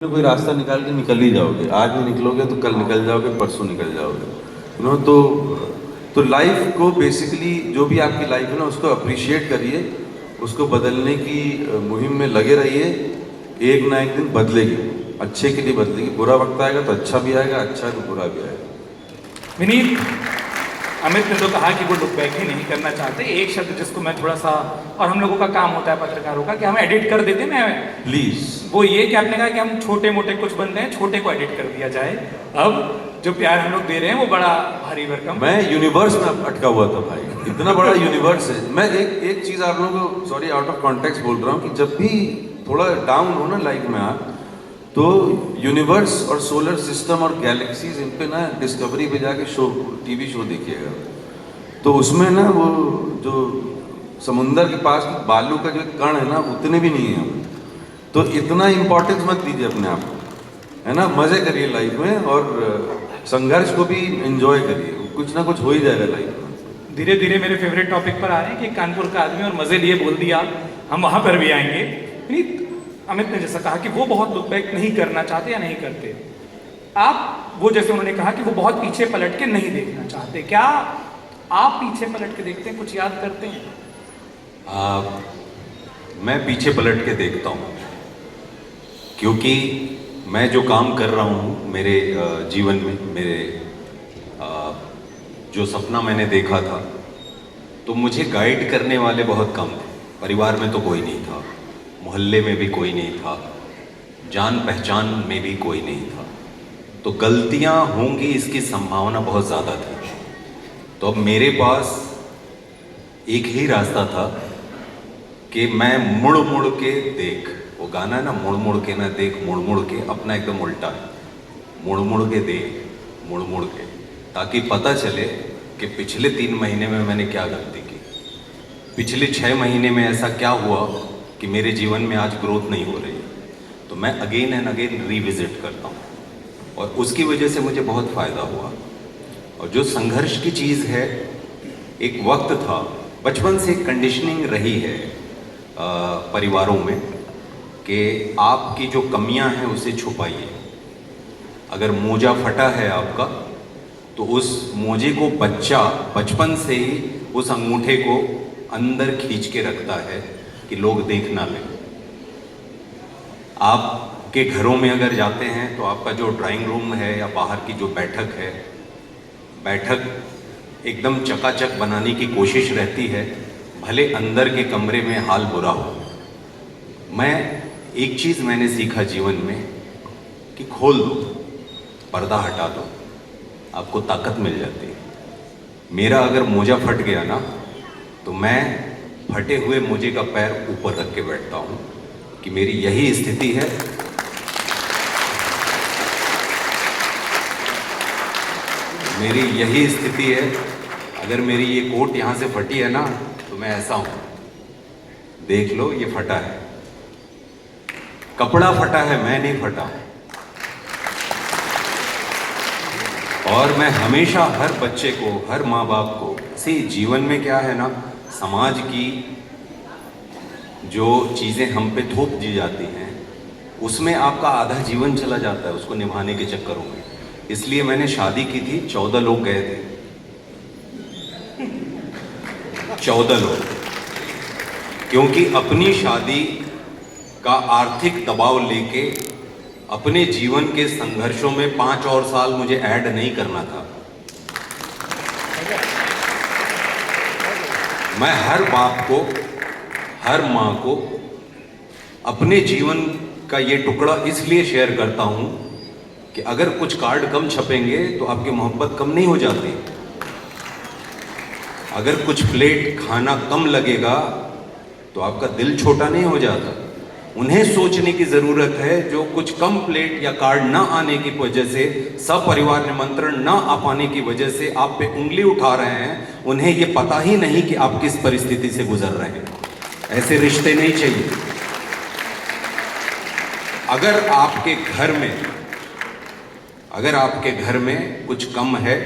कोई रास्ता निकाल के निकल ही जाओगे। आज नहीं निकलोगे तो कल निकल जाओगे, परसों निकल जाओगे। तो लाइफ को बेसिकली जो भी आपकी लाइफ है ना, उसको अप्रिशिएट करिए, उसको बदलने की मुहिम में लगे रहिए। एक ना एक दिन बदलेगी, अच्छे के लिए बदलेगी। बुरा वक्त आएगा तो अच्छा भी आएगा, अच्छा है तो बुरा भी आएगा। विनीत, अमित ने तो कहा कि वो लुक बैक ही नहीं करना चाहते। एक शब्द जिसको मैं थोड़ा सा, और हम लोगों का काम होता है पत्रकारों का कि हम एडिट कर देते हैं, मैं प्लीज वो ये कि आपने कहा कि हम छोटे मोटे कुछ बन रहे हैं, छोटे को एडिट कर दिया जाए। अब जो प्यार हम लोग दे रहे हैं वो बड़ा भारी भरकम। मैं यूनिवर्स में अटका हुआ था भाई, इतना बड़ा यूनिवर्स है। मैं एक चीज आप लोगों को, सॉरी आउट ऑफ कॉन्टेक्स्ट बोल रहा हूँ, कि जब भी थोड़ा डाउन हो ना लाइफ में आप, तो यूनिवर्स और सोलर सिस्टम और गैलेक्सीज, इन पे ना डिस्कवरी पे जाके टीवी शो देखिएगा। तो उसमें ना वो जो समुंदर के पास बालू का जो कण है ना, उतने भी नहीं है। तो इतना इम्पोर्टेंस मत दीजिए अपने आप को, है ना। मजे करिए लाइफ में और संघर्ष को भी एंजॉय करिए, कुछ ना कुछ हो ही जाएगा लाइफ में। धीरे धीरे मेरे फेवरेट टॉपिक पर आ रहे हैं कि कानपुर का आदमी और मजे लिए बोल दिया, हम वहां पर भी आएंगे। विनीत, अमित ने जैसा कहा कि वो बहुत लुक बैक नहीं करना चाहते या नहीं करते, आप वो जैसे उन्होंने कहा कि वो बहुत पीछे पलट के नहीं देखना चाहते, क्या आप पीछे पलट के देखते हैं, कुछ याद करते हैं? मैं पीछे पलट के देखता हूँ, क्योंकि मैं जो काम कर रहा हूँ मेरे जीवन में, मेरे जो सपना मैंने देखा था, तो मुझे गाइड करने वाले बहुत कम थे। परिवार में तो कोई नहीं था, मोहल्ले में भी कोई नहीं था, जान पहचान में भी कोई नहीं था। तो गलतियाँ होंगी इसकी संभावना बहुत ज़्यादा थी। तो अब मेरे पास एक ही रास्ता था कि मैं मुड़ मुड़ के देख, वो गाना है ना, मुड़ मुड़ के ना देख, मुड़ मुड़ के, अपना एकदम उल्टा है, मुड़ मुड़ के देख, मुड़ मुड़ के, ताकि पता चले कि पिछले 3 महीने में मैंने क्या गलती की, पिछले 6 महीने में ऐसा क्या हुआ कि मेरे जीवन में आज ग्रोथ नहीं हो रही। तो मैं अगेन एंड अगेन रिविजिट करता हूँ और उसकी वजह से मुझे बहुत फ़ायदा हुआ। और जो संघर्ष की चीज़ है, एक वक्त था, बचपन से कंडीशनिंग रही है परिवारों में कि आपकी जो कमियां हैं उसे छुपाइए। अगर मोजा फटा है आपका, तो उस मोजे को बच्चा बचपन से ही उस अंगूठे को अंदर खींच के रखता है कि लोग देख ना लें। आपके घरों में अगर जाते हैं तो आपका जो ड्राइंग रूम है या बाहर की जो बैठक है, बैठक एकदम चकाचक बनाने की कोशिश रहती है, भले अंदर के कमरे में हाल बुरा हो। एक चीज़ मैंने सीखा जीवन में कि खोल दो, पर्दा हटा दो, आपको ताकत मिल जाती है। मेरा अगर मोजा फट गया ना, तो मैं फटे हुए मोजे का पैर ऊपर रख के बैठता हूँ कि मेरी यही स्थिति है। मेरी यही स्थिति है। अगर मेरी ये कोट यहाँ से फटी है ना, तो मैं ऐसा हूँ, देख लो ये फटा है, कपड़ा फटा है, मैं नहीं फटा। और मैं हमेशा हर बच्चे को, हर माँ बाप को, सी जीवन में क्या है ना, समाज की जो चीज़ें हम पे थोप दी जाती हैं, उसमें आपका आधा जीवन चला जाता है उसको निभाने के चक्करों में। इसलिए मैंने शादी की थी, 14 लोग गए थे, 14 लोग, क्योंकि अपनी शादी का आर्थिक दबाव लेके अपने जीवन के संघर्षों में 5 और साल मुझे ऐड नहीं करना था। मैं हर बाप को, हर माँ को अपने जीवन का ये टुकड़ा इसलिए शेयर करता हूँ कि अगर कुछ कार्ड कम छपेंगे तो आपकी मोहब्बत कम नहीं हो जाती। अगर कुछ प्लेट खाना कम लगेगा तो आपका दिल छोटा नहीं हो जाता। उन्हें सोचने की ज़रूरत है जो कुछ कम प्लेट या कार्ड ना आने की वजह से, सपरिवार निमंत्रण ना आ पाने की वजह से आप पे उंगली उठा रहे हैं। उन्हें ये पता ही नहीं कि आप किस परिस्थिति से गुजर रहे हैं। ऐसे रिश्ते नहीं चाहिए। अगर आपके घर में कुछ कम है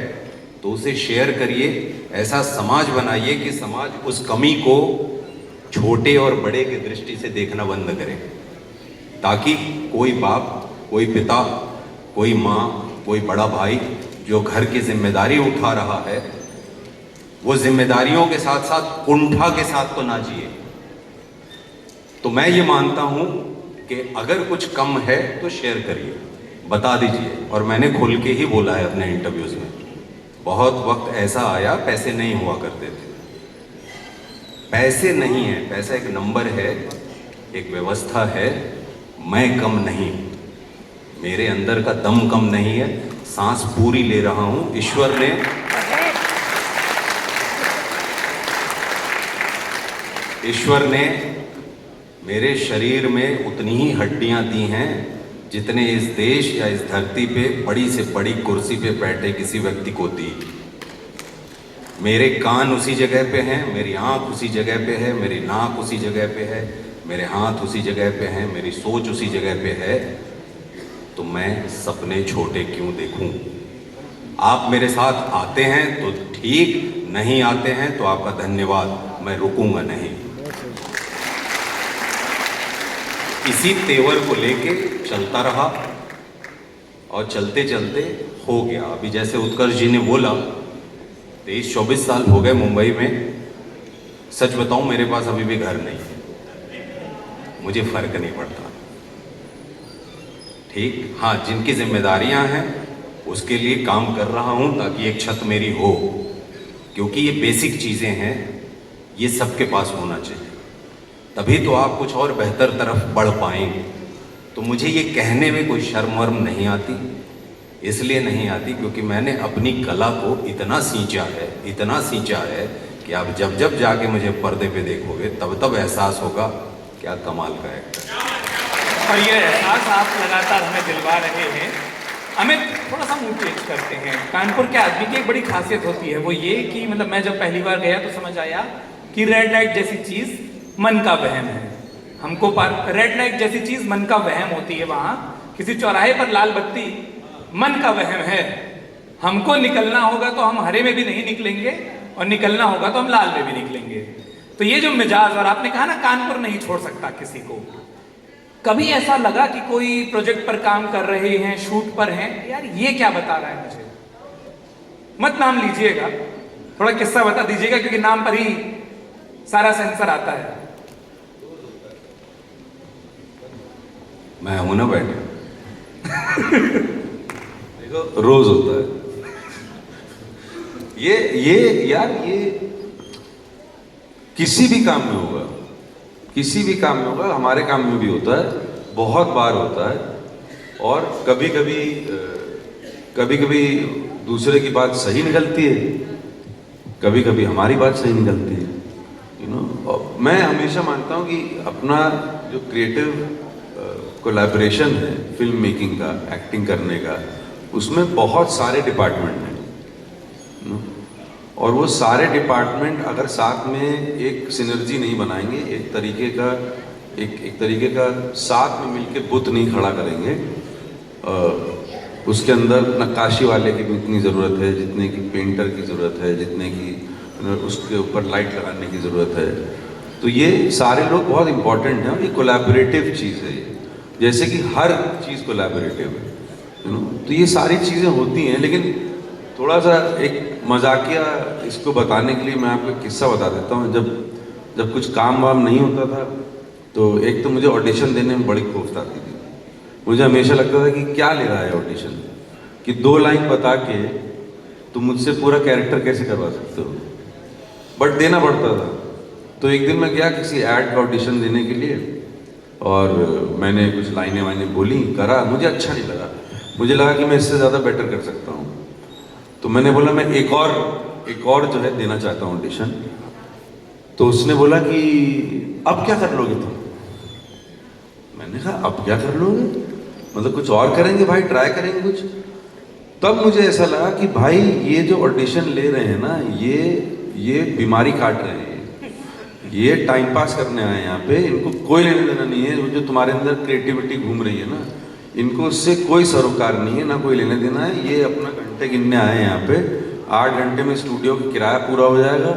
तो उसे शेयर करिए। ऐसा समाज बनाइए कि समाज उस कमी को छोटे और बड़े की दृष्टि से देखना बंद करे, ताकि कोई बाप कोई पिता, कोई माँ, कोई बड़ा भाई जो घर की जिम्मेदारी उठा रहा है, वो जिम्मेदारियों के साथ साथ कुंठा के साथ तो ना जिए। तो मैं ये मानता हूं कि अगर कुछ कम है तो शेयर करिए, बता दीजिए। और मैंने खुल के ही बोला है अपने इंटरव्यूज में, बहुत वक्त ऐसा आया पैसे नहीं हुआ करते थे। पैसे नहीं है, पैसा एक नंबर है, एक व्यवस्था है। मैं कम नहीं, मेरे अंदर का दम कम नहीं है, सांस पूरी ले रहा हूं। ईश्वर ने मेरे शरीर में उतनी ही हड्डियां दी हैं जितने इस देश या इस धरती पे बड़ी से बड़ी कुर्सी पे बैठे किसी व्यक्ति को दी। मेरे कान उसी जगह पे हैं, मेरी आंख उसी जगह पे है, मेरी नाक उसी जगह पे है, मेरे हाथ उसी जगह पे हैं, मेरी सोच उसी जगह पे है। तो मैं सपने छोटे क्यों देखूं? आप मेरे साथ आते हैं तो ठीक, नहीं आते हैं तो आपका धन्यवाद, मैं रुकूंगा नहीं। इसी तेवर को लेके चलता रहा और चलते चलते हो गया। अभी जैसे उत्कर्ष जी ने बोला 23-24 साल हो गए मुंबई में। सच बताऊं, मेरे पास अभी भी घर नहीं है, मुझे फर्क नहीं पड़ता। ठीक, हाँ, जिनकी जिम्मेदारियां हैं उसके लिए काम कर रहा हूं ताकि एक छत मेरी हो, क्योंकि ये बेसिक चीजें हैं, ये सबके पास होना चाहिए, तभी तो आप कुछ और बेहतर तरफ बढ़ पाएंगे। तो मुझे ये कहने में कोई शर्म वर्म नहीं आती, इसलिए नहीं आती क्योंकि मैंने अपनी कला को इतना सींचा है कि आप जब जब जाके मुझे पर्दे पे देखोगे तब तब एहसास होगा क्या कमाल का एक्टर। और ये एहसास आप लगातार हमें दिलवा रहे हैं। अमित, थोड़ा सा मूड चेंज करते हैं। कानपुर के आदमी की एक बड़ी खासियत होती है, वो ये कि मतलब मैं जब पहली बार गया तो समझ आया कि रेड लाइट जैसी चीज मन का वहम है। हमको रेड लाइट जैसी चीज मन का वहम होती है। वहां किसी चौराहे पर लाल बत्ती मन का वहम है। हमको निकलना होगा तो हम हरे में भी नहीं निकलेंगे और निकलना होगा तो हम लाल में भी निकलेंगे। तो ये जो मिजाज, और आपने कहा ना कानपुर नहीं छोड़ सकता किसी को, कभी ऐसा लगा कि कोई प्रोजेक्ट पर काम कर रहे हैं, शूट पर हैं, यार ये क्या बता रहा है मुझे? मत नाम लीजिएगा, थोड़ा किस्सा बता दीजिएगा, क्योंकि नाम पर ही सारा सेंसर आता है। मैं हूं ना बैठे। देखो, रोज होता है ये यार, ये किसी भी काम में होगा, किसी भी काम में होगा, हमारे काम में भी होता है, बहुत बार होता है। और कभी कभी दूसरे की बात सही निकलती है, कभी कभी हमारी बात सही निकलती है, यू नो। मैं हमेशा मानता हूँ कि अपना जो क्रिएटिव कोलैबोरेशन है फिल्म मेकिंग का, एक्टिंग करने का, उसमें बहुत सारे डिपार्टमेंट हैं, यू नो। और वो सारे डिपार्टमेंट अगर साथ में एक सिनर्जी नहीं बनाएंगे, एक तरीके का साथ में मिलके बुत नहीं खड़ा करेंगे, उसके अंदर नक्काशी वाले की भी इतनी ज़रूरत है जितने की पेंटर की ज़रूरत है, जितने की उसके ऊपर लाइट लगाने की ज़रूरत है। तो ये सारे लोग बहुत इंपॉर्टेंट हैं और ये कोलैबोरेटिव चीज़ है, जैसे कि हर चीज़ कोलैबोरेटिव है, यू नो। तो ये सारी चीज़ें होती हैं, लेकिन थोड़ा सा एक मजाकिया इसको बताने के लिए मैं आपको एक किस्सा बता देता हूँ। जब कुछ काम वाम नहीं होता था तो एक तो मुझे ऑडिशन देने में बड़ी कोफ्त आती थी। मुझे हमेशा लगता था कि क्या ले रहा है ऑडिशन, कि 2 लाइन बता के तुम मुझसे पूरा कैरेक्टर कैसे करवा सकते हो, बट देना पड़ता था। तो एक दिन मैं गया किसी ऐड का ऑडिशन देने के लिए और मैंने कुछ लाइनें वाइनें बोली, करा, मुझे अच्छा नहीं लगा, मुझे लगा कि मैं इससे ज़्यादा बेटर कर सकता हूँ। तो मैंने बोला मैं एक और जो है देना चाहता हूँ ऑडिशन। तो उसने बोला कि अब क्या कर लोगे तुम? मैंने कहा अब क्या कर लोगे, मतलब कुछ और करेंगे भाई, ट्राई करेंगे कुछ। तब मुझे ऐसा लगा कि भाई ये जो ऑडिशन ले रहे हैं ना, ये बीमारी काट रहे हैं, ये टाइम पास करने आए हैं यहाँ पे, इनको कोई लेना देना नहीं है। जो तुम्हारे अंदर क्रिएटिविटी घूम रही है ना, इनको उससे कोई सरोकार नहीं है, ना कोई लेने देना है। ये अपना घंटे गिनने आए हैं यहाँ पे, 8 घंटे में स्टूडियो का किराया पूरा हो जाएगा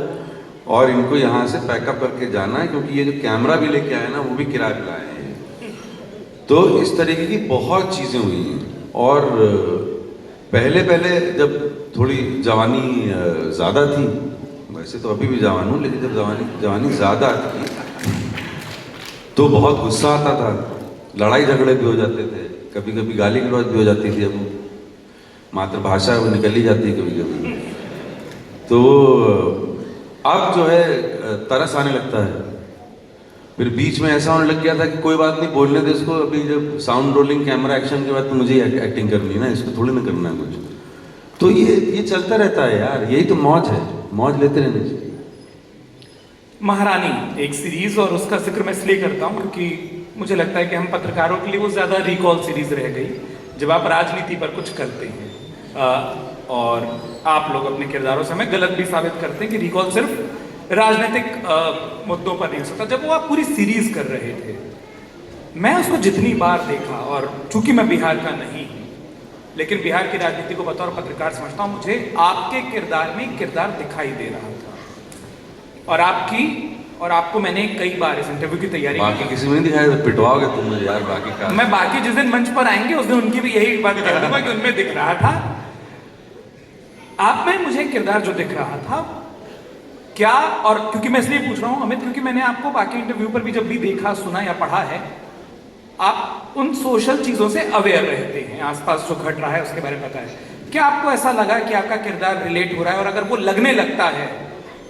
और इनको यहाँ से पैकअप करके जाना है, क्योंकि ये जो कैमरा भी लेके आए ना वो भी किराए पे लाए हैं। तो इस तरीके की बहुत चीज़ें हुई हैं। और पहले पहले जब थोड़ी जवानी ज़्यादा थी, वैसे तो अभी भी जवान हूँ, लेकिन जब जवानी ज़्यादा थी तो बहुत गुस्सा आता था, लड़ाई झगड़े भी हो जाते थे, कभी कभी गाली गलौज भी हो जाती थी। अब मातृभाषा वो निकल ही जाती है कभी कभी। तो अब जो है तरस आने लगता है। फिर बीच में ऐसा होने लग गया था कि कोई बात नहीं, बोलने दे इसको, अभी जब साउंड रोलिंग कैमरा एक्शन के बाद तो मुझे ही एक्टिंग करनी है ना, इसको थोड़ी ना करना है कुछ। तो ये चलता रहता है यार, यही तो मौज है, मौज लेते रहने चाहिए। महारानी एक सीरीज, और उसका जिक्र मैं इसलिए करता हूँ क्योंकि मुझे लगता है कि हम पत्रकारों के लिए वो ज़्यादा रिकॉल सीरीज रह गई जब आप राजनीति पर कुछ करते हैं। और आप लोग अपने किरदारों से हमें गलत भी साबित करते हैं कि रिकॉल सिर्फ राजनीतिक मुद्दों पर नहीं हो सकता। जब वो आप पूरी सीरीज कर रहे थे, मैं उसको जितनी बार देखा, और चूंकि मैं बिहार का नहीं हूँ लेकिन बिहार की राजनीति को बतौर पत्रकार समझता हूँ, मुझे आपके किरदार में किरदार दिखाई दे रहा था। और आपको मैंने कई बार इस इंटरव्यू की तैयारी बाकी किसी में नहीं दिखाया तो पिटवाओगे तुम मुझे यार, बाकी का मैं बाकी जिस दिन मंच पर आएंगे उस दिन उनकी भी यही बात कह दूंगा कि उनमें दिख रहा था। आप में मुझे किरदार जो दिख रहा था क्या, और क्योंकि मैं इसलिए पूछ रहा हूं अमित, क्योंकि मैंने आपको बाकी इंटरव्यू पर भी जब भी देखा, सुना या पढ़ा है, आप उन सोशल चीजों से अवेयर रहते हैं, आसपास जो घट रहा है उसके बारे में पता है। क्या आपको ऐसा लगा कि आपका किरदार रिलेट हो रहा है, और अगर वो लगने लगता है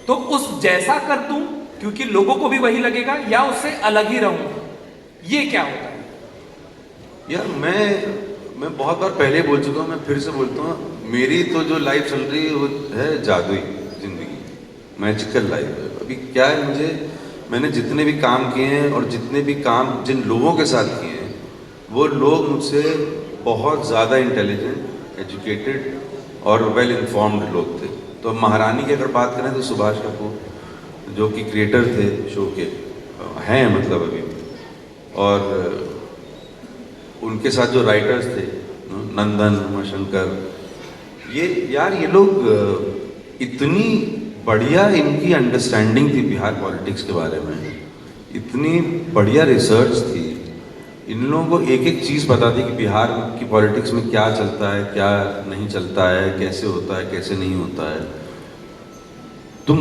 तो उस जैसा कर दूं क्योंकि लोगों को भी वही लगेगा, या उससे अलग ही रहूं? ये क्या होता है? यार मैं बहुत बार पहले बोल चुका हूँ, मैं फिर से बोलता हूँ, मेरी तो जो लाइफ चल रही है वो है जादुई जिंदगी, मैजिकल लाइफ है। अभी क्या है, मैंने जितने भी काम किए हैं और जितने भी काम जिन लोगों के साथ किए हैं, वो लोग मुझसे बहुत ज़्यादा इंटेलिजेंट, एजुकेटेड और वेल इन्फॉर्म्ड लोग थे। तो महारानी की अगर बात करें तो सुभाष कपूर जो कि क्रिएटर थे शो के, हैं मतलब अभी, और उनके साथ जो राइटर्स थे नंदन, उमाशंकर, ये लोग इतनी बढ़िया इनकी अंडरस्टैंडिंग थी बिहार पॉलिटिक्स के बारे में, इतनी बढ़िया रिसर्च थी, इन लोगों को एक एक चीज़ पता थी कि बिहार की पॉलिटिक्स में क्या चलता है, क्या नहीं चलता है, कैसे होता है, कैसे नहीं होता है। तो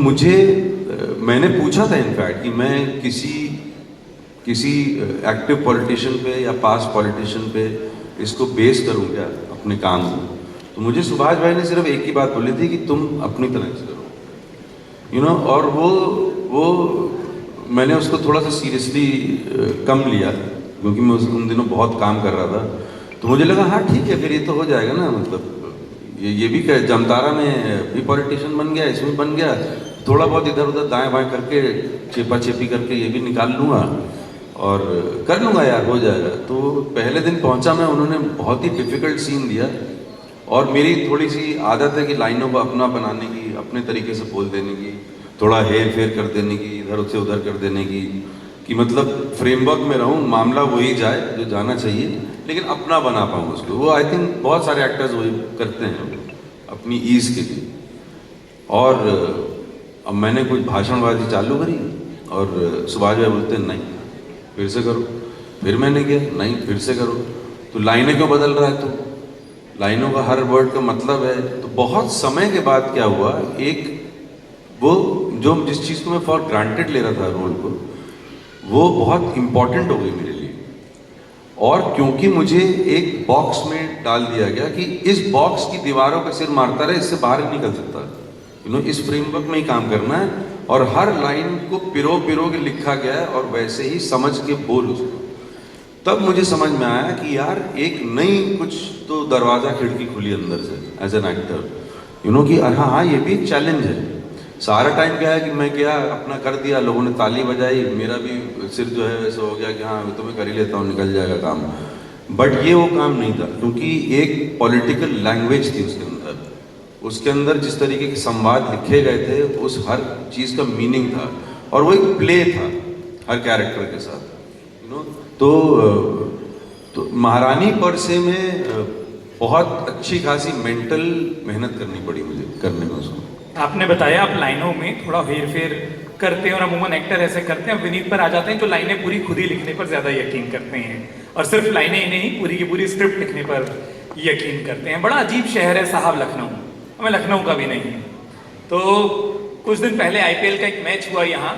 मैंने पूछा था इनफैक्ट कि मैं किसी एक्टिव पॉलिटिशियन पे या पास्ट पॉलिटिशियन पे इसको बेस करूं क्या अपने काम को। तो मुझे सुभाष भाई ने सिर्फ एक ही बात बोली थी कि तुम अपनी तरह से करो, और वो मैंने उसको थोड़ा सा सीरियसली कम लिया क्योंकि मैं उन दिनों बहुत काम कर रहा था। तो मुझे लगा हाँ ठीक है, फिर ये तो हो जाएगा ना, मतलब ये भी क्या, जमतारा में भी पॉलिटिशियन बन गया, इसमें बन गया, थोड़ा बहुत इधर उधर दाएं बाएं करके चेपा चेपी करके ये भी निकाल लूँगा और कर लूँगा यार, हो जाएगा। तो पहले दिन पहुँचा मैं, उन्होंने बहुत ही डिफ़िकल्ट सीन दिया, और मेरी थोड़ी सी आदत है कि लाइनों को अपना बनाने की, अपने तरीके से बोल देने की, थोड़ा हेर फेर कर देने की, इधर से उधर कर देने की, कि मतलब फ्रेमवर्क में रहूँ, मामला वही जाए जो जाना चाहिए, लेकिन अपना बना पाऊँ उसको। वो आई थिंक बहुत सारे एक्टर्स वही करते हैं अपनी ईज़ के लिए। और अब मैंने कुछ भाषणबाजी चालू करी और सुभाष भाई बोलते हैं नहीं फिर से करो, फिर मैंने किया नहीं फिर से करो, तो लाइनें क्यों बदल रहा है, तो लाइनों का हर वर्ड का मतलब है। तो बहुत समय के बाद क्या हुआ, एक वो जो जिस चीज़ को मैं फॉर ग्रांटेड ले रहा था रोल को, वो बहुत इम्पॉर्टेंट हो गई मेरे लिए। और क्योंकि मुझे एक बॉक्स में डाल दिया गया कि इस बॉक्स की दीवारों पे सिर मारता रहे, इससे बाहर नहीं निकल सकता, इस फ्रेमवर्क में ही काम करना है, और हर लाइन को पिरो के लिखा गया है और वैसे ही समझ के बोल उसको। तब मुझे समझ में आया कि यार एक नई कुछ तो दरवाज़ा खिड़की खुली अंदर से एज एन एक्टर, कि हाँ ये भी एक चैलेंज है। सारा टाइम क्या है कि मैं क्या अपना कर दिया, लोगों ने ताली बजाई, मेरा भी सिर जो है वैसा हो गया कि हाँ तो मैं कर ही लेता हूँ, निकल जाएगा काम। बट ये वो काम नहीं था, क्योंकि एक पॉलिटिकल लैंग्वेज थी उसके अंदर जिस तरीके के संवाद लिखे गए थे, उस हर चीज़ का मीनिंग था, और वो एक प्ले था हर कैरेक्टर के साथ, तो महारानी पर से में बहुत अच्छी खासी मेंटल मेहनत करनी पड़ी मुझे करने में उसको। आपने बताया आप लाइनों में थोड़ा हेर फेर करते हैं, और अमूमन एक्टर ऐसे करते हैं। विनीत पर आ जाते हैं जो लाइनें पूरी खुद ही लिखने पर ज़्यादा यकीन करते हैं। और सिर्फ लाइनें ही नहीं, पूरी की पूरी स्क्रिप्ट लिखने पर यकीन करते हैं। बड़ा अजीब शहर है साहब लखनऊ, हमें लखनऊ का भी नहीं है। तो कुछ दिन पहले आईपीएल का एक मैच हुआ यहाँ,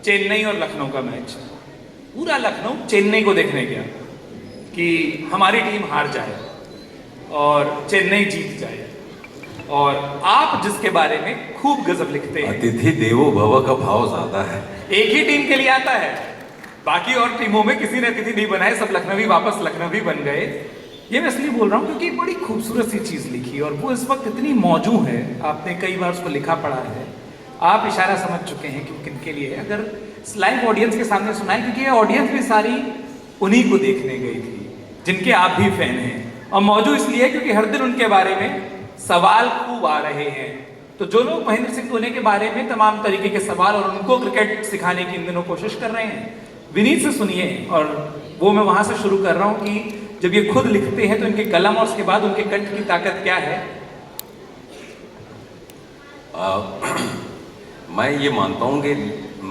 चेन्नई और लखनऊ का मैच। पूरा लखनऊ चेन्नई को देखने गया कि हमारी टीम हार जाए और चेन्नई जीत जाए। और आप जिसके बारे में खूब गजब लिखते हैं, अतिथि देवो भव का भाव ज्यादा है। एक ही टीम के लिए आता है, बाकी और टीमों में किसी ने अतिथि नहीं बनाए, सब लखनवी वापस लखनवी बन गए। ये मैं इसलिए बोल रहा हूँ क्योंकि बड़ी खूबसूरत सी चीज लिखी और वो इस वक्त इतनी मौजूद है, आपने कई बार उसको लिखा पढ़ा है, आप इशारा समझ चुके हैं कि किन के लिए है। अगर लाइव ऑडियंस के सामने सुनाए, क्योंकि ये ऑडियंस भी सारी उन्हीं को देखने गई थी जिनके आप भी फैन हैं, और मौजूद इसलिए है क्योंकि हर दिन उनके बारे में सवाल खूब आ रहे हैं। तो जो लोग महेंद्र सिंह धोनी के बारे में तमाम तरीके के सवाल और उनको क्रिकेट सिखाने की इन दिनों कोशिश कर रहे हैं, विनीत से सुनिए। और वो मैं वहां से शुरू कर रहा हूं कि जब ये खुद लिखते हैं तो इनके कलम और उसके बाद उनके कंठ की ताकत क्या है? मैं ये मानता हूँ कि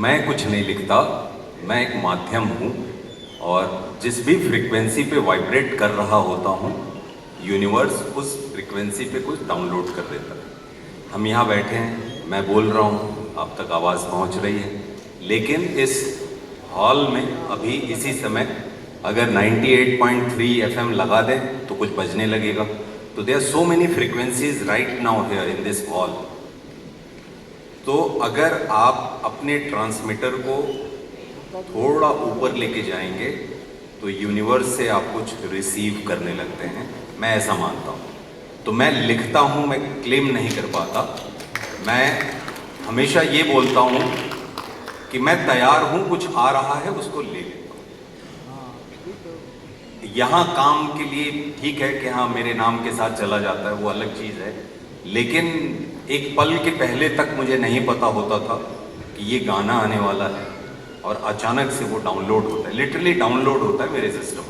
मैं कुछ नहीं लिखता, मैं एक माध्यम हूँ और जिस भी फ्रीक्वेंसी पे वाइब्रेट कर रहा होता हूँ, यूनिवर्स उस फ्रीक्वेंसी पे कुछ डाउनलोड कर देता है। हम यहाँ बैठे हैं, मैं बोल रहा हूँ, आप तक आवाज़ पहुँच रही है, लेकिन इस हॉल में अभी इसी समय अगर 98.3 FM लगा दें तो कुछ बजने लगेगा। तो there are so many frequencies right now here in this hall. तो अगर आप अपने ट्रांसमीटर को थोड़ा ऊपर लेके जाएंगे तो यूनिवर्स से आप कुछ रिसीव करने लगते हैं, मैं ऐसा मानता हूँ। तो मैं लिखता हूँ, मैं क्लेम नहीं कर पाता, मैं हमेशा ये बोलता हूँ कि मैं तैयार हूँ, कुछ आ रहा है उसको ले लेता हूँ। यहाँ काम के लिए ठीक है कि हाँ मेरे नाम के साथ चला जाता है, वो अलग चीज़ है, लेकिन एक पल के पहले तक मुझे नहीं पता होता था कि ये गाना आने वाला है और अचानक से वो डाउनलोड होता है, लिटरली डाउनलोड होता है मेरे सिस्टम में।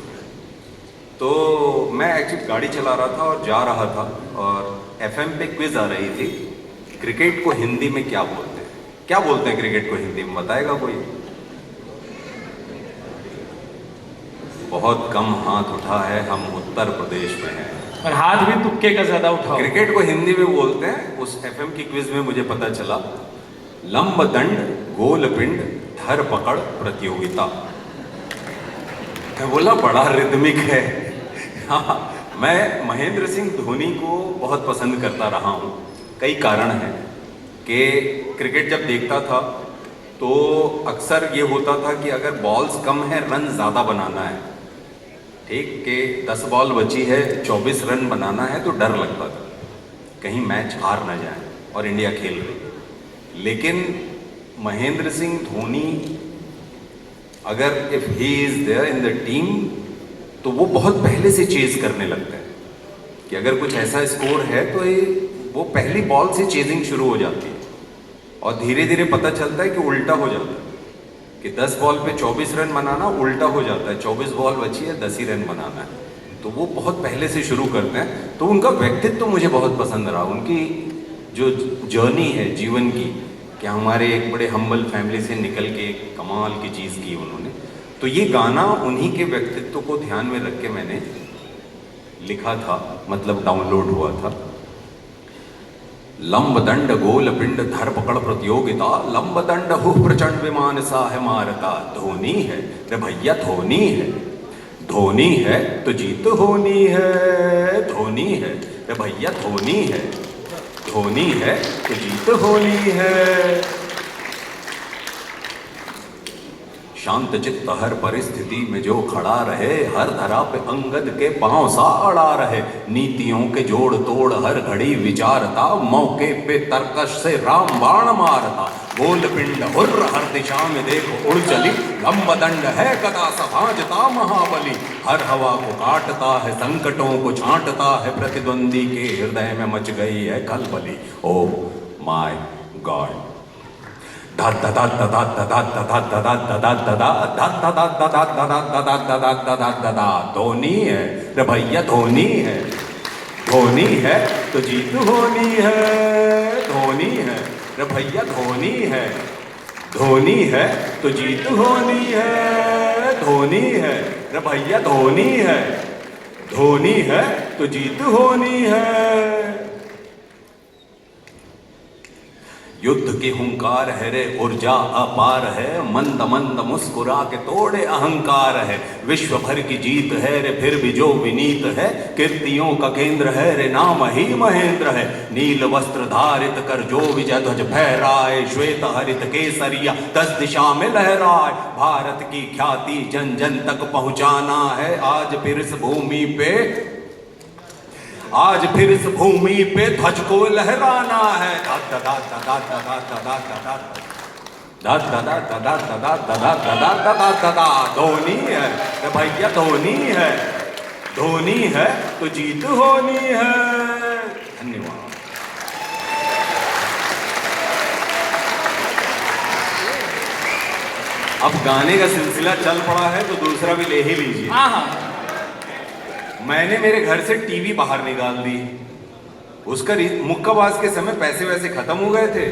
तो मैं एक्चुअली गाड़ी चला रहा था और जा रहा था और FM पे क्विज आ रही थी, क्रिकेट को हिंदी में क्या बोलते हैं, क्या बोलते हैं क्रिकेट को हिंदी में, बताएगा कोई? बहुत कम हाथ उठा है, हम उत्तर प्रदेश में हैं। और हाथ भी तुक्के का ज्यादा उठाओ। क्रिकेट को हिंदी में बोलते हैं, उस FM की क्विज में मुझे पता चला, लंब दंड गोल पिंड धर पकड़ प्रतियोगिता। मैं बोला बड़ा रिदमिक है। हाँ, मैं महेंद्र सिंह धोनी को बहुत पसंद करता रहा हूँ, कई कारण हैं कि क्रिकेट जब देखता था तो अक्सर ये होता था कि अगर बॉल्स कम है, रन ज़्यादा बनाना है, ठीक, कि 10 बॉल बची है, 24 रन बनाना है, तो डर लगता था कहीं मैच हार ना जाए और इंडिया खेल रही। लेकिन महेंद्र सिंह धोनी अगर if he is there in the team तो वो बहुत पहले से चेज करने लगता है कि अगर कुछ ऐसा स्कोर है तो वो पहली बॉल से चेजिंग शुरू हो जाती है और धीरे धीरे पता चलता है कि उल्टा हो जाता है कि 10 बॉल पे 24 रन बनाना उल्टा हो जाता है, 24 बॉल बची है, 10 ही रन बनाना है। तो वो बहुत पहले से शुरू करते हैं। तो उनका व्यक्तित्व तो मुझे बहुत पसंद रहा, उनकी जो जर्नी है जीवन की, कि हमारे एक बड़े हम्बल फैमिली से निकल के एक कमाल की चीज़ की उन्होंने। तो ये गाना उन्हीं के व्यक्तित्व को ध्यान में रख के मैंने लिखा था, मतलब डाउनलोड हुआ था। लंब दंड गोल पिंड धर पकड़ प्रतियोगिता, लंब दंड हु प्रचंड विमान सा है मारता। धोनी है रे भैया, धोनी है, धोनी है तो जीत होनी है, धोनी है रे भैया, धोनी है, धोनी है तो जीत होनी है। शांत चित्त हर परिस्थिति में जो खड़ा रहे, हर धरा पे अंगद के पांव सा अड़ा रहे। नीतियों के जोड़ तोड़ हर घड़ी विचारता, मौके पे तरकश से राम बाण मारता। गोल पिंड हुर्र हर दिशा में देखो उड़ चली, लंब दंड है कदा सभाजता महाबली। हर हवा को काटता है, संकटों को छांटता है, प्रतिद्वंदी के हृदय में मच गई है खलबली। Oh my God. धोनी है रे भैया, धोनी है, धोनी है तो जीत होनी है, धोनी है रे भैया, धोनी है, धोनी है तो जीत होनी है, धोनी है रे भैया, धोनी है, धोनी है तो जीत होनी है। युद्ध की हुंकार है रे, ऊर्जा अपार है, मंद मंद मुस्कुरा के तोड़े अहंकार है। विश्व भर की जीत है रे, फिर भी जो विनीत है, कीर्तियों का केंद्र है रे, नाम ही महेंद्र है। नील वस्त्र धारित कर जो विजय ध्वज फहराए, श्वेत हरित केसरिया 10 दिशा में लहराए। भारत की ख्याति जन जन तक पहुंचाना है, आज फिर इस भूमि पे, आज फिर इस भूमि पे ध्वज को लहराना है। धोनी है रे भैया, धोनी है, धोनी है तो जीत होनी है। धन्यवाद। अब गाने का सिलसिला चल पड़ा है तो दूसरा भी ले ही लीजिए। हाँ हाँ, मैंने मेरे घर से टीवी बाहर निकाल दी। उसका मुक्काबाज के समय पैसे वैसे खत्म हो गए थे,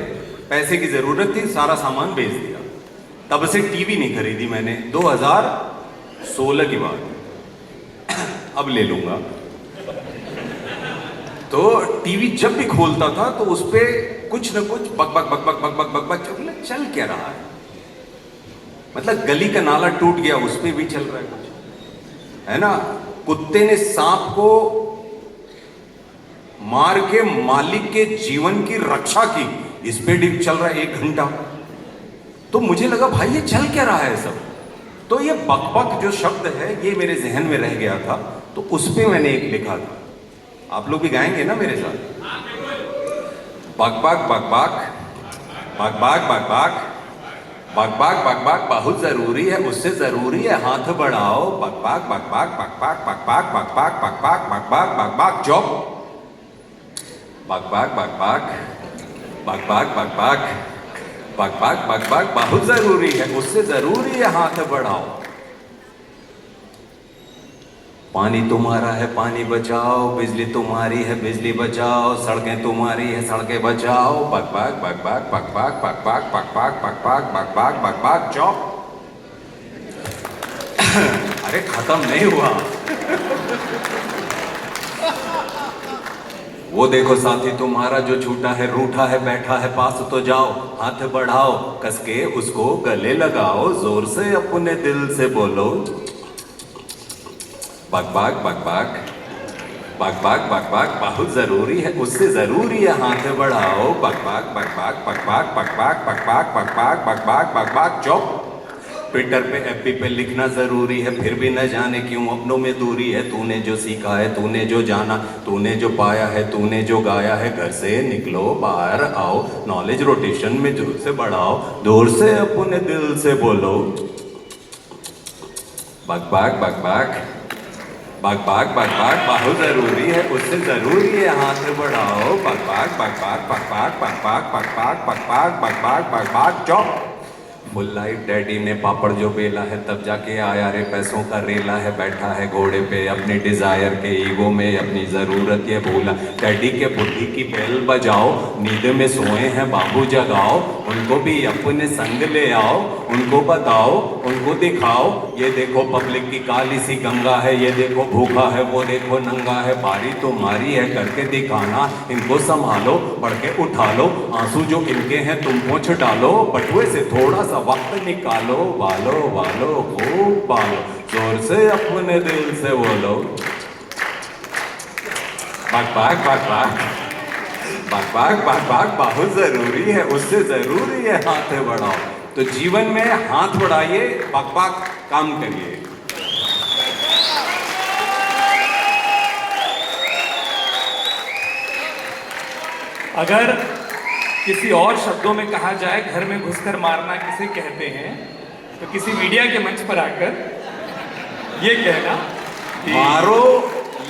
पैसे की जरूरत थी, सारा सामान बेच दिया। तब से टीवी नहीं खरीदी मैंने, 2016 की बात। अब ले लूंगा। तो टीवी जब भी खोलता था तो उस पे कुछ न कुछ बक बक बक बक बक बक बक बक चल क्या रहा है। मतलब गली का नाला टूट गया, उस पे भी चल रहा है कुछ, है ना। कुत्ते ने सांप को मार के मालिक के जीवन की रक्षा की, इस पे भी चल रहा है 1 घंटा। तो मुझे लगा भाई ये चल क्या रहा है सब। तो ये बकबक जो शब्द है ये मेरे जहन में रह गया था, तो उस पे मैंने एक लिखा था। आप लोग भी गाएंगे ना मेरे साथ। बकबक बकबक बकबक बकबक बकबक बकबक बहुत जरूरी है, उससे जरूरी है हाथ बढ़ाओ। बकबक बकबक बकबक बकबक बकबक बकबक बकबक बकबक जॉब। बकबक बकबक बकबक बकबक बकबक बकबक बहुत जरूरी है, उससे जरूरी है हाथ बढ़ाओ। पानी तुम्हारा है पानी बचाओ, बिजली तुम्हारी है बिजली बचाओ, सड़कें तुम्हारी है सड़कें बचाओ। बकबक बकबक बकबक बकबक बकबक बकबक बकबक बकबक चौप। अरे खत्म नहीं हुआ। वो देखो साथी तुम्हारा जो छूटा है रूठा है बैठा है पास तो जाओ, हाथ बढ़ाओ कसके उसको गले लगाओ, जोर से अपने दिल से बोलो। बकबक बकबक बकबक बकबक बहुत जरूरी है, उससे जरूरी है हाथ बढ़ाओ। बकबक बकबक बकबक बकबक बकबक बकबक बकबक बकबक चुप। ट्विटर पे एफबी पे लिखना जरूरी है, फिर भी न जाने क्यों अपनों में दूरी है। तूने जो सीखा है तूने जो जाना तूने जो पाया है तूने जो गाया है, घर से निकलो बाहर आओ, नॉलेज रोटेशन में जोर से बढ़ाओ, दूर से अपने दिल से बोलो। बकबक बकबक बकबक बकबक बहुत जरूरी है, उससे जरूरी है हाथ बढ़ाओ। बकबक बकबक बकबक बकबक बकबक बकबक बकबक बकबक चुप। फुल लाइफ डैडी ने पापड़ जो बेला है तब जाके आया रे पैसों का रेला है, बैठा है घोड़े पे अपनी डिजायर के ईगो में अपनी जरूरत ये भूला। डैडी के बुद्धि की बेल बजाओ, नींद में सोए हैं बाबू जगाओ, उनको भी अपने संग ले आओ, उनको बताओ उनको दिखाओ। ये देखो पब्लिक की काली सी गंगा है, ये देखो भूखा है वो देखो नंगा है, बारी तुम्हारी है करके दिखाना, इनको संभालो बढ़ के उठा लो, आंसू जो इनके हैं तुम पोंछ डालो, बटुए से थोड़ा सा वक्त निकालो, बालो बालो खूब बालो, जोर से अपने दिल से बोलो। बकबक बकबक बकबक बकबक बहुत जरूरी है, उससे जरूरी है हाथ बढ़ाओ। तो जीवन में हाथ बढ़ाइए, बकबक काम करिए। अगर किसी और शब्दों में कहा जाए घर में घुसकर मारना किसे कहते हैं, तो किसी मीडिया के मंच पर आकर ये कहना कि मारो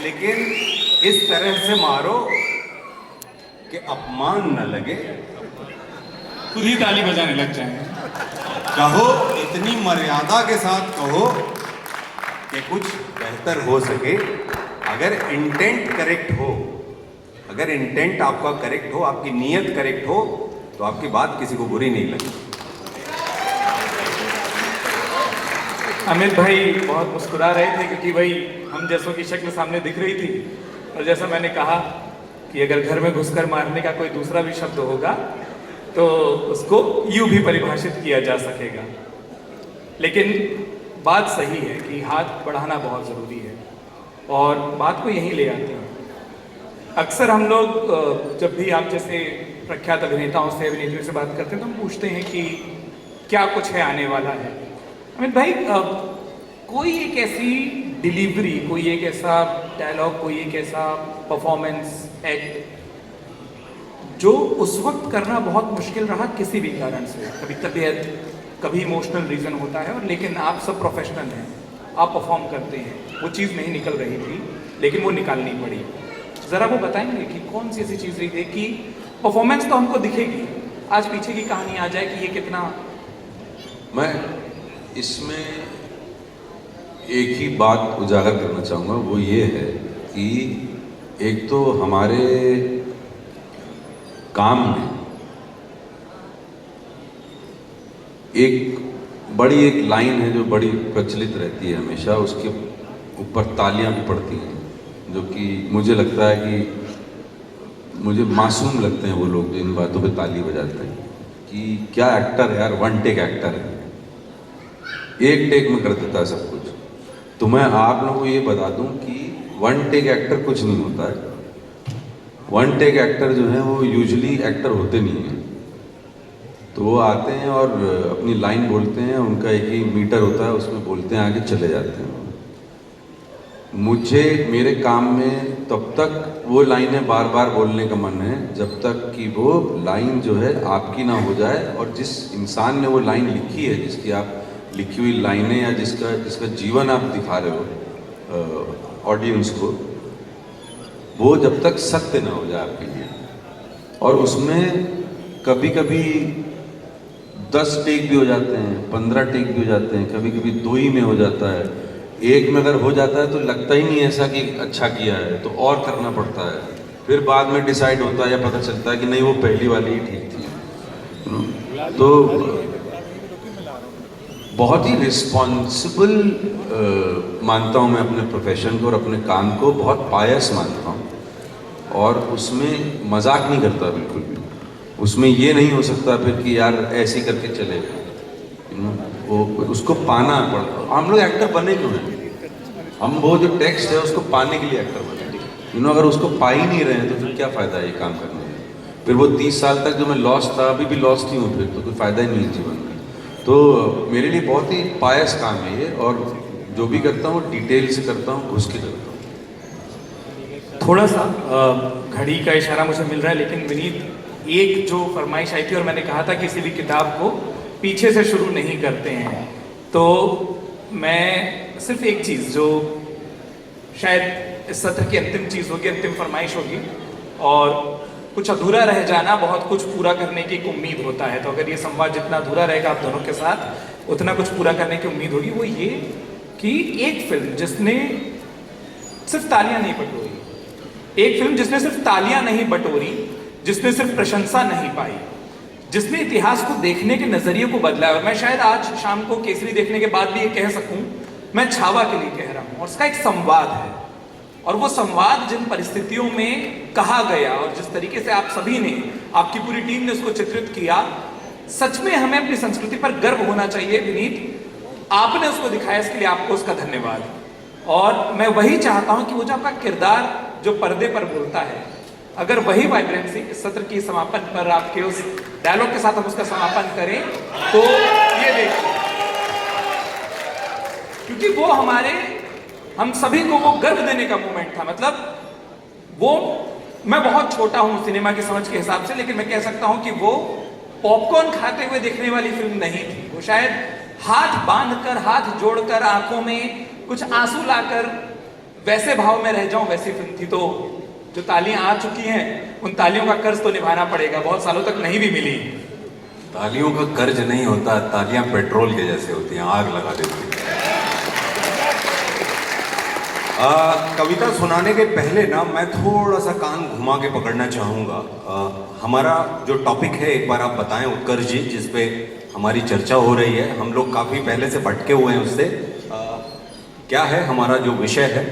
लेकिन इस तरह से मारो कि अपमान न लगे, खुद ही ताली बजाने लग जाएंगे। कहो इतनी मर्यादा के साथ कहो कि कुछ बेहतर हो सके। अगर इंटेंट करेक्ट हो, अगर इंटेंट आपका करेक्ट हो, आपकी नीयत करेक्ट हो, तो आपकी बात किसी को बुरी नहीं लगती। अमित भाई बहुत मुस्कुरा रहे थे क्योंकि भाई हम जैसों की शक्ल सामने दिख रही थी, और जैसा मैंने कहा कि अगर घर में घुसकर मारने का कोई दूसरा भी शब्द होगा तो उसको यूं भी परिभाषित किया जा सकेगा। लेकिन बात सही है कि हाथ बढ़ाना बहुत ज़रूरी है, और बात को यहीं ले आते हैं। अक्सर हम लोग जब भी आप जैसे प्रख्यात अभिनेताओं से, अभिनेत्रियों से बात करते हैं तो हम पूछते हैं कि क्या कुछ है आने वाला है। अमित भाई, कोई एक ऐसी डिलीवरी, कोई एक ऐसा डायलॉग, कोई एक ऐसा परफॉर्मेंस एक्ट जो उस वक्त करना बहुत मुश्किल रहा किसी भी कारण से, कभी तबीयत, कभी इमोशनल रीज़न होता है, और लेकिन आप सब प्रोफेशनल हैं, आप परफॉर्म करते हैं, वो चीज़ नहीं निकल रही थी लेकिन वो निकालनी पड़ी। ज़रा वो बताएंगे कि कौन सी ऐसी चीज़ रही थी कि परफॉर्मेंस तो हमको दिखेगी, आज पीछे की कहानी आ जाए कि ये कितना। मैं इसमें एक ही बात उजागर करना चाहूँगा, वो ये है कि एक तो हमारे काम में एक लाइन है जो बड़ी प्रचलित रहती है हमेशा, उसके ऊपर तालियां भी पड़ती हैं, जो कि मुझे लगता है कि मुझे मासूम लगते हैं वो लोग जो इन बातों पे ताली बजाते हैं कि क्या एक्टर है यार, वन टेक एक्टर है, एक टेक में कर देता है सब कुछ। तो मैं आप लोगों को ये बता दूं कि वन टेक एक्टर कुछ नहीं होता है। वन टेक एक्टर जो है वो यूजुअली एक्टर होते नहीं हैं। तो वो आते हैं और अपनी लाइन बोलते हैं, उनका एक ही मीटर होता है, उसमें बोलते हैं, आगे चले जाते हैं। मुझे मेरे काम में तब तक वो लाइनें बार बार बोलने का मन है जब तक कि वो लाइन जो है आपकी ना हो जाए, और जिस इंसान ने वो लाइन लिखी है, जिसकी आप लिखी हुई लाइनें या जिसका जीवन आप दिखा रहे हो ऑडियंस को, वो जब तक सत्य ना हो जाए आपके लिए। और उसमें कभी कभी 10 टेक भी हो जाते हैं, 15 टेक भी हो जाते हैं, कभी कभी 2 ही में हो जाता है। एक में अगर हो जाता है तो लगता ही नहीं ऐसा कि अच्छा किया है, तो और करना पड़ता है। फिर बाद में डिसाइड होता है या पता चलता है कि नहीं, वो पहली वाली ही ठीक थी। तो बहुत ही रिस्पॉन्सिबल मानता हूँ मैं अपने प्रोफेशन को और अपने काम को, बहुत पायस मानता हूँ, और उसमें मजाक नहीं करता बिल्कुल भी। उसमें ये नहीं हो सकता फिर कि यार ऐसे करके चले, वो उसको पाना पड़ता। हम लोग एक्टर बने क्यों हैं? हम वो जो टेक्स्ट है उसको पाने के लिए एक्टर बने। अगर उसको पा ही नहीं रहे हैं तो फिर क्या फ़ायदा है ये काम करने में? फिर वो 30 साल तक जो मैं लॉस था, अभी भी लॉस नहीं हूँ, फिर तो कोई फ़ायदा ही नहीं है जीवन में। तो मेरे लिए बहुत ही पायस काम है ये, और जो भी करता हूँ डिटेल से करता हूँ, घुस के करता हूँ। थोड़ा सा घड़ी का इशारा मुझे मिल रहा है, लेकिन विनीत, एक जो फरमाइश आई थी और मैंने कहा था कि किसी भी किताब को पीछे से शुरू नहीं करते हैं, तो मैं सिर्फ एक चीज़ जो शायद इस सत्र की अंतिम चीज़ होगी, अंतिम फरमाइश होगी, और कुछ अधूरा रह जाना बहुत कुछ पूरा करने की एक उम्मीद होता है। तो अगर ये संवाद जितना अधूरा रहेगा आप दोनों के साथ, उतना कुछ पूरा करने की उम्मीद होगी। वो ये कि एक फिल्म जिसने सिर्फ तालियां नहीं बटोरी, एक फिल्म जिसने सिर्फ तालियां नहीं बटोरी, जिसने सिर्फ प्रशंसा नहीं पाई, जिसने इतिहास को देखने के नजरिए को बदला है। और मैं शायद आज शाम को केसरी देखने के बाद भी ये कह सकूं, मैं छावा के लिए कह रहा हूं, और उसका एक संवाद है, और वो संवाद जिन परिस्थितियों में कहा गया और जिस तरीके से आप सभी ने, आपकी पूरी टीम ने उसको चित्रित किया, सच में हमें अपनी संस्कृति पर गर्व होना चाहिए। विनीत, आपने उसको दिखाया, इसके लिए आपको उसका धन्यवाद। और मैं वही चाहता हूं कि वो जो आपका किरदार जो पर्दे पर बोलता है, अगर वही वाइब्रेंसी इस सत्र की समापन पर आपके उस डायलॉग के साथ हम उसका समापन करें, तो ये देखिए, क्योंकि वो हम सभी को वो गर्व देने का मोमेंट था। मतलब वो, मैं बहुत छोटा हूं सिनेमा की समझ के हिसाब से, लेकिन मैं कह सकता हूं कि वो पॉपकॉर्न खाते हुए देखने वाली फिल्म नहीं थी। वो शायद हाथ बांधकर, हाथ जोड़कर, आंखों में कुछ आंसू लाकर वैसे भाव में रह जाऊं, वैसी फिल्म थी। तो जो तालियां आ चुकी हैं, उन तालियों का कर्ज तो निभाना पड़ेगा, बहुत सालों तक नहीं भी मिली। तालियों का कर्ज नहीं होता, तालियां पेट्रोल के जैसे होती हैं, आग लगा देती हैं। कविता सुनाने के पहले ना मैं थोड़ा सा कान घुमा के पकड़ना चाहूँगा। हमारा जो टॉपिक है, एक बार आप बताएं उत्कर्ष जी, जिस पे हमारी चर्चा हो रही है। हम लोग काफ़ी पहले से भटके हुए हैं उससे। क्या है हमारा जो विषय है?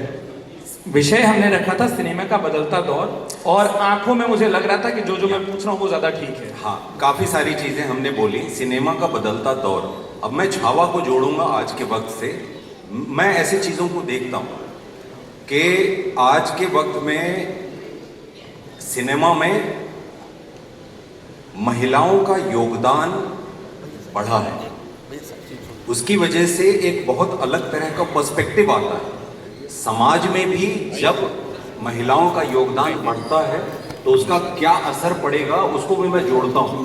विषय हमने रखा था सिनेमा का बदलता दौर, और आंखों में मुझे लग रहा था कि जो जो मैं पूछ रहा हूँ वो ज्यादा ठीक है। हाँ, काफी सारी चीजें हमने बोली, सिनेमा का बदलता दौर। अब मैं छावा को जोड़ूंगा आज के वक्त से। मैं ऐसी चीजों को देखता हूँ कि आज के वक्त में सिनेमा में महिलाओं का योगदान बढ़ा है। उसकी वजह से एक बहुत अलग तरह का पर्सपेक्टिव आता है। समाज में भी जब महिलाओं का योगदान बढ़ता है तो उसका क्या असर पड़ेगा, उसको भी मैं जोड़ता हूँ।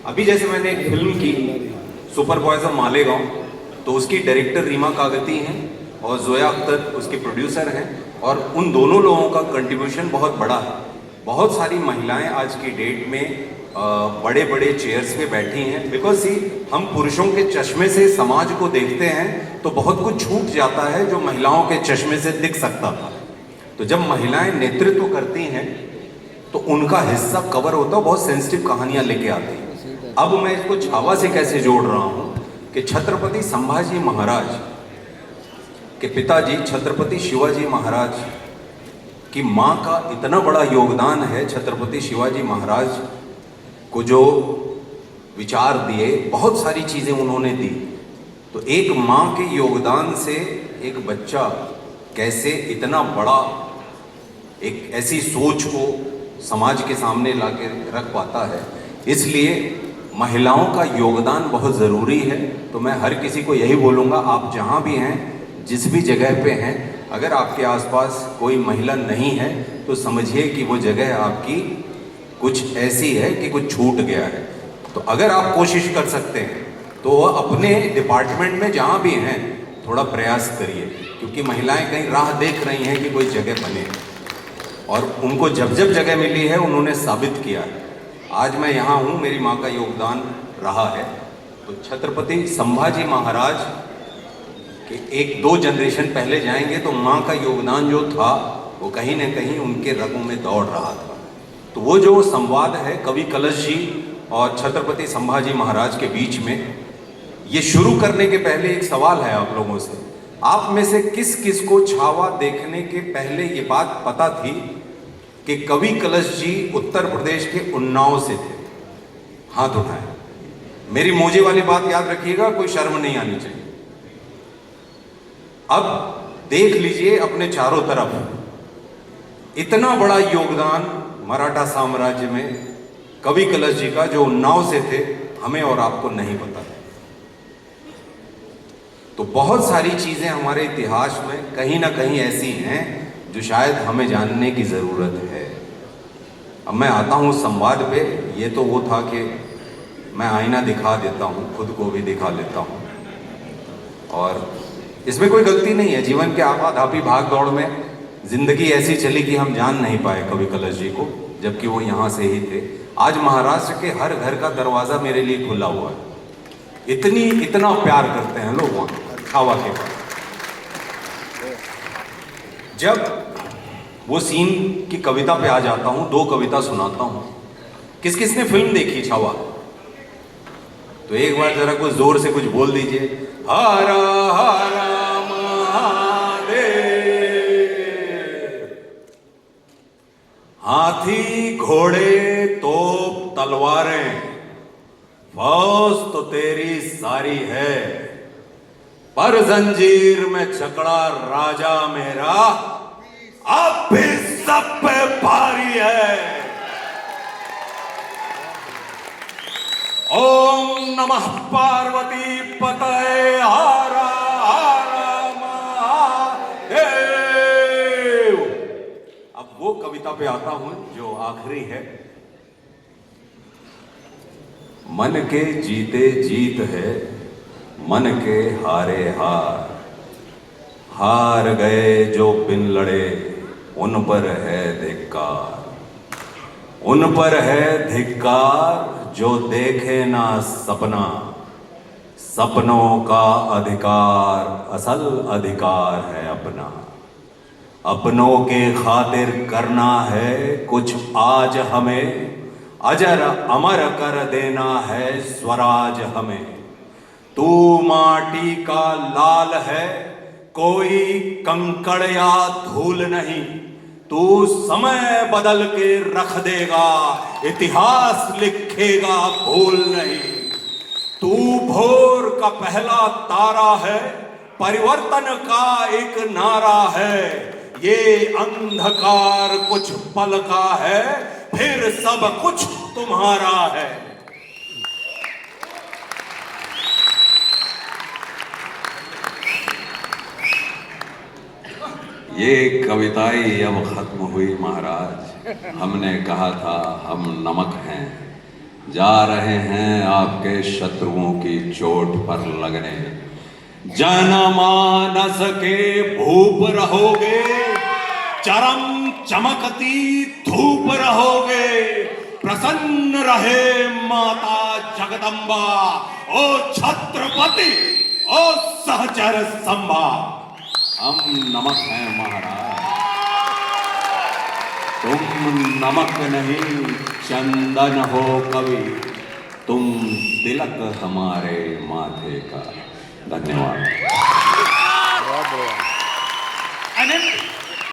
अभी जैसे मैंने एक फिल्म की सुपरवाइजर मालेगांव, तो उसकी डायरेक्टर रीमा कागती हैं और जोया अख्तर उसके प्रोड्यूसर हैं, और उन दोनों लोगों का कंट्रीब्यूशन बहुत बड़ा है। बहुत सारी महिलाएं आज की डेट में बड़े बड़े चेयर्स पे बैठी हैं, बिकॉज हम पुरुषों के चश्मे से समाज को देखते हैं तो बहुत कुछ छूट जाता है जो महिलाओं के चश्मे से दिख सकता था। तो जब महिलाएं नेतृत्व करती हैं तो उनका हिस्सा कवर होता है, बहुत सेंसिटिव कहानियां लेके आती हैं। अब मैं इसको छावा से कैसे जोड़ रहा हूं कि छत्रपति संभाजी महाराज के पिताजी छत्रपति शिवाजी महाराज की मां का इतना बड़ा योगदान है। छत्रपति शिवाजी महाराज को जो विचार दिए, बहुत सारी चीजें उन्होंने दी। तो एक मां के योगदान से एक बच्चा कैसे इतना बड़ा एक ऐसी सोच को समाज के सामने लाके रख पाता है, इसलिए महिलाओं का योगदान बहुत ज़रूरी है। तो मैं हर किसी को यही बोलूँगा, आप जहाँ भी हैं, जिस भी जगह पे हैं, अगर आपके आसपास कोई महिला नहीं है तो समझिए कि वो जगह आपकी कुछ ऐसी है कि कुछ छूट गया है। तो अगर आप कोशिश कर सकते हैं तो अपने डिपार्टमेंट में जहाँ भी हैं थोड़ा प्रयास करिए, क्योंकि महिलाएं कहीं राह देख रही हैं कि कोई जगह बने, और उनको जब जब जगह मिली है उन्होंने साबित किया है। आज मैं यहाँ हूँ, मेरी माँ का योगदान रहा है। तो छत्रपति संभाजी महाराज के एक दो जनरेशन पहले जाएंगे तो माँ का योगदान जो था वो कहीं ना कहीं उनके रगों में दौड़ रहा था। तो वो जो संवाद है कवि कलश जी और छत्रपति संभाजी महाराज के बीच में, ये शुरू करने के पहले एक सवाल है आप लोगों से। आप में से किस किस को छावा देखने के पहले ये बात पता थी कि कवि कलश जी उत्तर प्रदेश के उन्नाव से थे? हाथ उठाएं। मेरी मोजे वाली बात याद रखिएगा, कोई शर्म नहीं आनी चाहिए। अब देख लीजिए अपने चारों तरफ इतना बड़ा योगदान मराठा साम्राज्य में कवि कलश जी का, जो उन्नाव से थे, हमें और आपको नहीं पता। तो बहुत सारी चीजें हमारे इतिहास में कहीं ना कहीं ऐसी हैं जो शायद हमें जानने की जरूरत है। अब मैं आता हूँ संवाद पे। ये तो वो था कि मैं आईना दिखा देता हूँ, खुद को भी दिखा लेता हूँ, और इसमें कोई गलती नहीं है। जीवन के आपाधापी भाग दौड़ में जिंदगी ऐसी चली कि हम जान नहीं पाए कवि कलश जी को, जबकि वो यहाँ से ही थे। आज महाराष्ट्र के हर घर का दरवाजा मेरे लिए खुला हुआ है। इतना प्यार करते हैं लोग वहाँ छावा के पास। जब वो सीन की कविता पे आ जाता हूँ, दो कविता सुनाता हूँ। किस किसने फिल्म देखी छावा? तो एक बार जरा कुछ जोर से कुछ बोल दीजिए। हरा हरा महादेव। हाथी घोड़े तोप तलवारें, फौज तो तेरी सारी है, पर जंजीर में जकड़ा राजा मेरा अब भी सब पे भारी है। ओम नमः पार्वती पतये हरा हरा महादेव। अब वो कविता पे आता हूं जो आखिरी है। मन के जीते जीत है, मन के हारे हार, हार गए जो बिन लड़े उन पर है धिक्कार, उन पर है धिक्कार जो देखे ना सपना, सपनों का अधिकार असल अधिकार है अपना, अपनों के खातिर करना है कुछ आज हमें, अजर अमर कर देना है स्वराज हमें। तू माटी का लाल है, कोई कंकड़ या धूल नहीं, तू समय बदल के रख देगा, इतिहास लिखेगा भूल नहीं। तू भोर का पहला तारा है, परिवर्तन का एक नारा है, ये अंधकार कुछ पल का है, फिर सब कुछ तुम्हारा है। ये कविताएं अब खत्म हुई महाराज। हमने कहा था हम नमक हैं, जा रहे हैं आपके शत्रुओं की चोट पर लगने। जनमानस के भूप रहोगे, चरम चमकती धूप रहोगे। प्रसन्न रहे माता जगदम्बा, ओ छत्रपति, ओ सहचर संभा। हम नमक हैं महाराज, तुम नमक नहीं चंदन हो कवि, तुम तिलक हमारे माथे का। धन्यवाद।